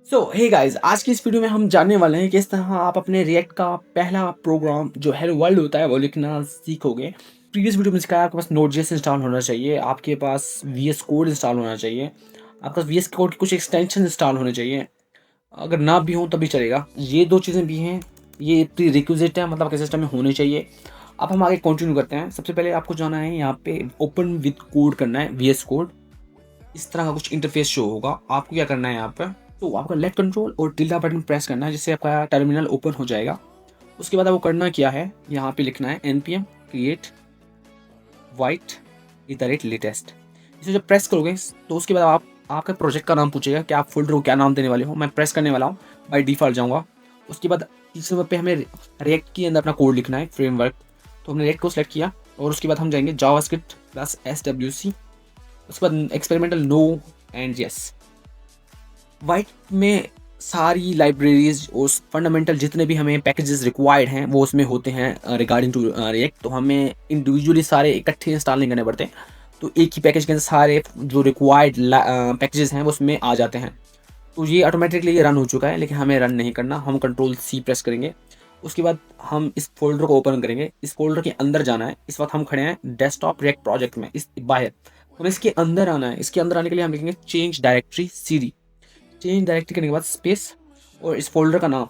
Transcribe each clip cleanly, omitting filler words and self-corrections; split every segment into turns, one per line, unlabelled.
सो hey guys, आज की इस वीडियो में हम जानने वाले हैं कि किस तरह आप अपने रिएक्ट का पहला प्रोग्राम जो हेलो वर्ल्ड होता है वो लिखना सीखोगे। प्रीवियस वीडियो में सिखाया आपके पास नोट.जेएस इंस्टॉल होना चाहिए, आपके पास वीएस कोड इंस्टॉल होना चाहिए, आपके पास वीएस कोड की कुछ एक्सटेंशन इंस्टॉल होने चाहिए। अगर ना भी हो तभी चलेगा, ये दो चीज़ें भी हैं, ये प्री रिक्विजिट है, मतलब आपके सिस्टम में होने चाहिए। अब हम आगे कंटिन्यू करते हैं। सबसे पहले आपको जाना है यहाँ पे ओपन विद कोड करना है, वीएस कोड। इस तरह का कुछ इंटरफेस शो होगा। आपको क्या करना है यहाँ पर, तो आपका लेफ्ट कंट्रोल और टिल्डा बटन प्रेस करना है, जिससे आपका टर्मिनल ओपन हो जाएगा। उसके बाद आपको करना क्या है, यहाँ पे लिखना है npm create white @latest। इसे जब प्रेस करोगे तो उसके बाद आप आपका प्रोजेक्ट का नाम पूछेगा कि आप फोल्डर को क्या नाम देने वाले हो। मैं प्रेस करने वाला हूँ, बाई डिफ़ॉल्ट जाऊँगा। उसके बाद तीसरे नंबर पे हमें रिएक्ट के अंदर अपना कोड लिखना है, फ्रेमवर्क। तो हमने रिएक्ट को सिलेक्ट किया और उसके बाद हम जाएंगे जावास्क्रिप्ट प्लस swc। उसके बाद experimental no and yes. White में सारी लाइब्रेरीज और फंडामेंटल जितने भी हमें पैकेजेस रिक्वायर्ड हैं वो उसमें होते हैं रिगार्डिंग टू रिएक्ट। तो हमें इंडिविजुअली सारे इकट्ठे इंस्टॉल नहीं करने पड़ते, तो एक ही पैकेज के अंदर सारे जो रिक्वायर्ड पैकेजेस हैं वो उसमें आ जाते हैं। तो ये ऑटोमेटिकली रन हो चुका है, लेकिन हमें रन नहीं करना। हम कंट्रोल सी प्रेस करेंगे, उसके बाद हम इस फोल्डर को ओपन करेंगे। इस फोल्डर के अंदर जाना है। इस वक्त हम खड़े हैं डेस्कटॉप रिएक्ट प्रोजेक्ट में, इस बाहर हमें इसके अंदर आना है। इसके अंदर आने के लिए हम लिखेंगे change directory CD. Change directory करने के बाद स्पेस और इस फोल्डर का नाम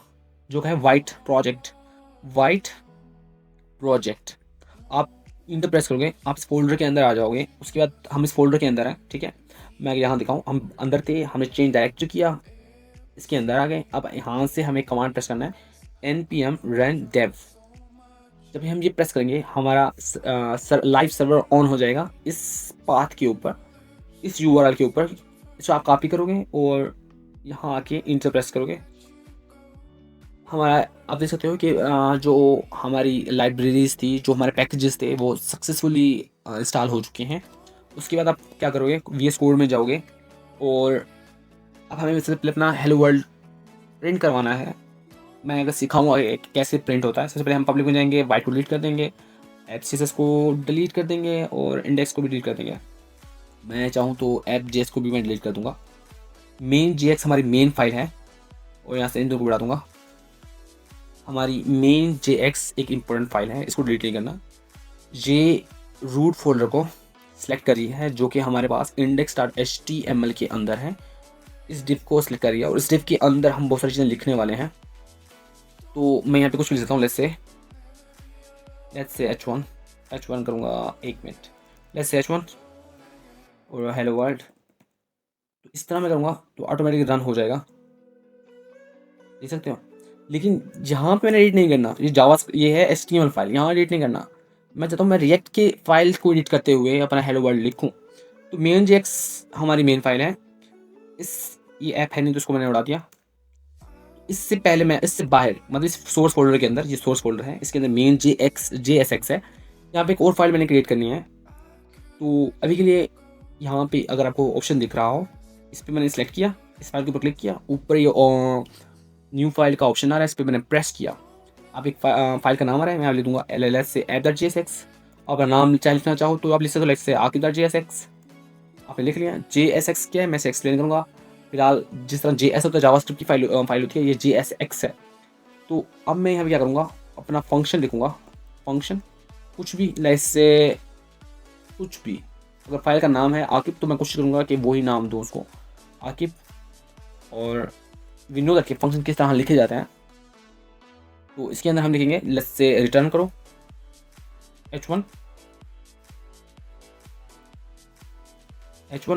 जो है वाइट प्रोजेक्ट। आप इंटर प्रेस करोगे, आप इस फोल्डर के अंदर आ जाओगे। उसके बाद हम इस फोल्डर के अंदर हैं, ठीक है। मैं यहाँ दिखाऊँ, हम अंदर थे, हमने चेंज डायरेक्टरी किया, इसके अंदर आ गए। अब यहाँ से हमें कमांड प्रेस करना है npm run dev। जब हम ये प्रेस करेंगे हमारा लाइव सर्वर ऑन हो जाएगा इस पाथ के ऊपर, इस यूआरएल के ऊपर। इसको आप कॉपी करोगे और यहाँ आके इंटर प्रेस करोगे। हमारा आप देख सकते हो कि जो हमारी लाइब्रेरीज थी, जो हमारे पैकेजेस थे, वो सक्सेसफुली इंस्टॉल हो चुके हैं। उसके बाद आप क्या करोगे, वीएस कोड में जाओगे और अब हमें सबसे पहले अपना हेलो वर्ल्ड प्रिंट करवाना है। मैं अगर सिखाऊंगा कैसे प्रिंट होता है। सबसे पहले हम पब्लिक में जाएंगे, वाइट को डिलीट कर देंगे, एफ को डिलीट कर देंगे और इंडेक्स को भी डिलीट कर देंगे। मैं चाहूँ तो एफ को भी मैं डिलीट कर दूंगा। मेन जेएक्स हमारी मेन फाइल है और यहाँ से इन दो को बढ़ा दूंगा। हमारी मेन जेएक्स एक इम्पोर्टेंट फाइल है, इसको डिलीट नहीं करना। ये रूट फोल्डर को सिलेक्ट करी है जो कि हमारे पास index.html के अंदर है। इस डिप को सिलेक्ट करिए और इस डिप के अंदर हम बहुत सारी चीज़ें लिखने वाले हैं। तो मैं यहाँ पे कुछ लिख देता हूँ। लेट्स से h1 करूँगा, एक मिनट। लेट्स से h1 और हेलो वर्ल्ड। तो इस तरह मैं करूँगा तो ऑटोमेटिक रन हो जाएगा, देख सकते हो। लेकिन यहाँ पे मैंने एडिट नहीं करना। ये है HTML फाइल, यहाँ एडिट नहीं करना। मैं चाहता हूँ मैं रिएक्ट के फाइल को एडिट करते हुए अपना हेलो वर्ल्ड लिखूँ। तो मेन जेएक्स हमारी मेन फाइल है। ये ऐप है नहीं तो उसको मैंने उड़ा दिया। इससे पहले मैं इससे बाहर, मतलब इस सोर्स फोल्डर के अंदर, ये सोर्स फोल्डर है, इसके अंदर मेन JSX है। यहाँ पे एक और फाइल मैंने क्रिएट करनी है। तो अभी के लिए यहाँ पे अगर आपको ऑप्शन दिख रहा हो, इस पर मैंने सेलेक्ट किया, इस फाइल के ऊपर क्लिक किया, ऊपर ये न्यू फाइल का ऑप्शन आ रहा है, इस पर मैंने प्रेस किया। आप एक फाइल का नाम आ रहा है, मैं लिख दूंगा LLS से app.jsx। अगर नाम चाहे लिखना चाहो तो आप लिख सकते हो, से archive.jsx। आपने लिख लिया। JSX क्या है मैं इसे एक्सप्लेन करूँगा। फिलहाल जिस तरह JS होता है जावास्क्रिप्ट की फाइल होती है, ये JSX है। तो अब मैं यहाँ पे क्या करूँगा, अपना फंक्शन लिखूँगा। फंक्शन कुछ भी, से कुछ भी। अगर फाइल का नाम है आकिब तो मैं कोशिश करूँगा कि वही नाम दूँ उसको, आकिब। और विंडो दैट के फंक्शन किस तरह लिखे जाते हैं, तो इसके अंदर हम लिखेंगे लेट्स से रिटर्न करो h1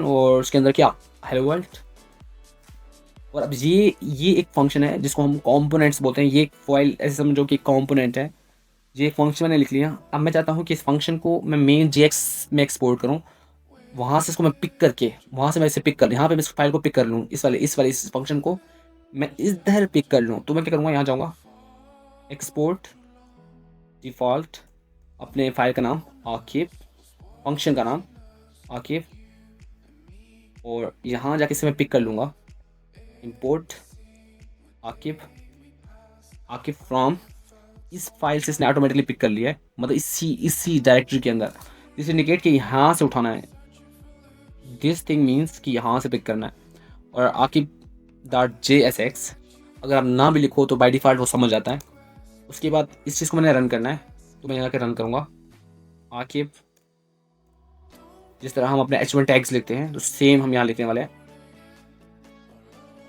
और उसके अंदर क्या, हेलो वर्ल्ड। और अब ये एक फंक्शन है जिसको हम कंपोनेंट्स बोलते हैं। ये एक फाइल ऐसे समझो कि कंपोनेंट है। ये एक फंक्शन मैंने लिख लिया। अब मैं चाहता हूँ कि इस फंक्शन को मैं मेन जेएक्स में एक्सपोर्ट करूँ। वहाँ से इसको मैं पिक करके, वहाँ से मैं इसे पिक कर, यहाँ पे मैं इस फाइल को पिक कर लूँ, इस फंक्शन को मैं इधर पिक कर लूँ। तो मैं क्या करूँगा, यहाँ जाऊँगा, एक्सपोर्ट डिफ़ॉल्ट, अपने फाइल का नाम आकिब, फंक्शन का नाम आकिब, और यहाँ जाके इसे मैं पिक कर लूँगा, इंपोर्ट आकिब फ्रॉम। इस फाइल से इसने ऑटोमेटिकली पिक कर लिया है, मतलब इसी डायरेक्टरी के अंदर। दिस इंडिकेट कि यहाँ से उठाना है। दिस थिंग मीन्स कि यहाँ से पिक करना है। और आकिब .jsx। अगर आप ना भी लिखो तो बाय डिफ़ॉल्ट वो समझ जाता है। उसके बाद इस चीज़ को मैंने रन करना है, तो मैं जाके रन करूँगा। आके जिस तरह हम अपने h1 टैग्स लिखते हैं तो सेम हम यहाँ लिखने वाले हैं,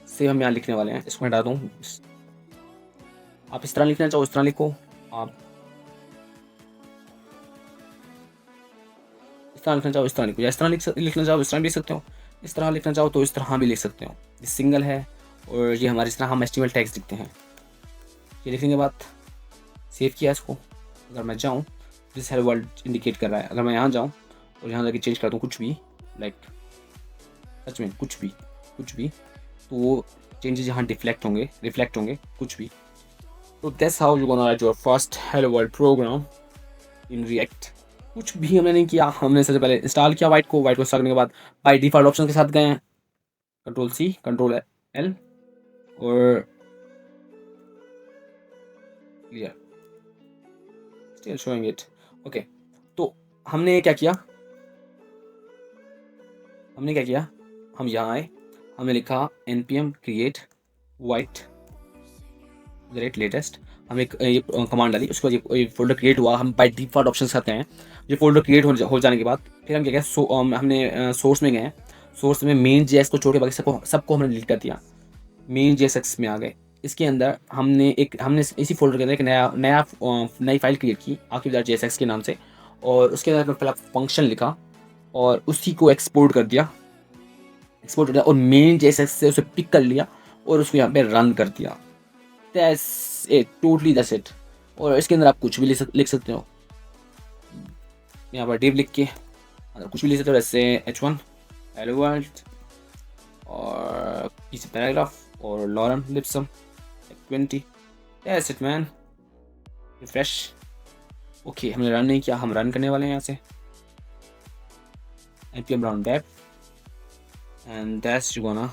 सेम हम यहाँ लिखने वाले हैं। इसको हटा दूँ, आप इस तरह लिखना चाहो इस तरह लिखो, आप इस तरह लिखना चाहो इस तरह लिखो, या इस तरह लिखना चाहो इस तरह भी लिख सकते हो, इस तरह लिखना चाहो तो इस तरह भी लिख सकते हो। ये सिंगल है और ये हमारे इस तरह हम HTML टैग्स लिखते हैं। ये लिखने के बाद सेव किया इसको। अगर मैं जाऊँ, दिस हेलो वर्ल्ड इंडिकेट कर रहा है। अगर मैं यहाँ जाऊँ और यहाँ जाके चेंज कर दूँ कुछ भी, लाइक सच में कुछ भी, तो वो चेंजेस यहाँ रिफ्लेक्ट होंगे कुछ भी। तो that's how you gonna right your first hello world program in React. कुछ भी हमने नहीं किया, हमने सबसे पहले इंस्टॉल किया वाइट को इंस्टॉल करने के बाद बाय डिफ़ॉल्ट ऑप्शन के साथ गए हैं, Ctrl+C Ctrl+L और clear, still showing it. Okay, तो हमने क्या किया, हम यहाँ आए, हमने लिखा npm create white latest। हम एक ये कमांड डाली, उसके बाद ये फोल्डर क्रिएट हुआ। हम बाय डिफ़ॉल्ट ऑप्शन करते हैं। ये फोल्डर क्रिएट हो जाने के बाद फिर हम क्या किया, हमने सोर्स में गए, सोर्स में मेन जेएस को छोड़ के बाकी सबको हमने डिलीट कर दिया, मेन जेएसएक्स में आ गए। इसके अंदर हमने इसी फोल्डर के अंदर एक नई फाइल क्रिएट की Archive.jsx के नाम से, और उसके अंदर पहला फंक्शन लिखा और उसी को एक्सपोर्ट कर दिया और मेन जेएसएक्स से उसे पिक कर लिया और उसको यहाँ पे रन कर दिया। That's it, totally that's it. और इसके अंदर आप कुछ भी लिख सकते हो, यहाँ पर डिव लिख के कुछ भी लिख सकते हो, जैसे h1 हेलो वर्ल्ड और किसी पैराग्राफ और lorem ipsum 20। That's it man, refresh. Okay, हमने रन नहीं किया, हम रन करने वाले हैं यहाँ से npm run dev and that's you gonna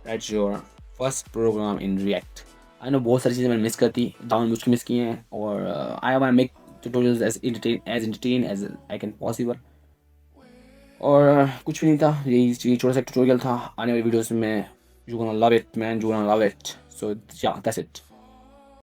write your first program in React। I know बहुत सारी चीज़ें मैंने मिस करती, जानबूझ के मिस की हैं, और I want make tutorials as entertain as I can possible। और कुछ भी नहीं था, यही छोटा सा ट्यूटोरियल था। आने वाली वीडियोस में you gonna love it man, you gonna love it. So ya that's it.